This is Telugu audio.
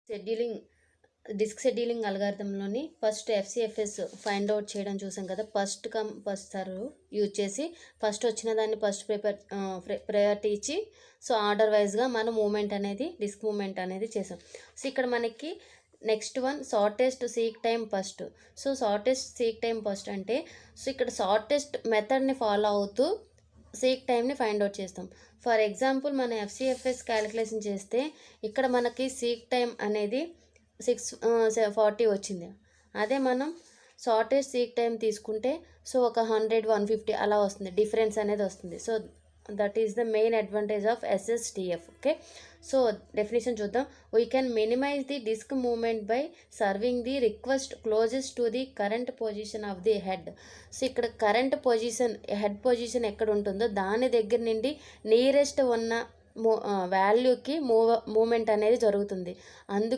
షెడ్యూలింగ్ డిస్క్ షెడ్యూలింగ్ అల్గారిథంలోని ఫస్ట్ ఎఫ్సిఎఫ్ఎస్ ఫైండ్ అవుట్ చేయడం చూసాం కదా. ఫస్ట్ సార్ యూజ్ చేసి ఫస్ట్ వచ్చిన దాన్ని ఫస్ట్ ప్రయారిటీ ఇచ్చి సో ఆర్డర్ వైజ్గా మనం మూమెంట్ అనేది డిస్క్ మూమెంట్ అనేది చేసాం. సో ఇక్కడ మనకి next one shortest seek time first. So shortest seek time first అంటే సో ఇక్కడ షార్టెస్ట్ మెథడ్ని ఫాలో అవుతూ సీక్ టైంని ఫైండ్ అవుట్ చేస్తాం. ఫర్ ఎగ్జాంపుల్ మన ఎఫ్సిఎఫ్ఎస్ క్యాలిక్యులేషన్ చేస్తే ఇక్కడ మనకి సీక్ టైం అనేది 640 వచ్చింది. అదే మనం షార్టెస్ట్ సీక్ టైం తీసుకుంటే సో ఒక 100-150 అలా వస్తుంది, డిఫరెన్స్ అనేది వస్తుంది. So that is the main advantage of SSTF. Okay, so definition చూద్దాం. We can minimize the disk movement by serving the request closest to the current position of the head. So ఇక్కడ కరెంట్ పొజిషన్, హెడ్ పొజిషన్ ఎక్కడ ఉంటుందో దాని దగ్గర నుండి నియరెస్ట్ ఉన్న వాల్యూకి మూమెంట్ అనేది జరుగుతుంది. అందుకు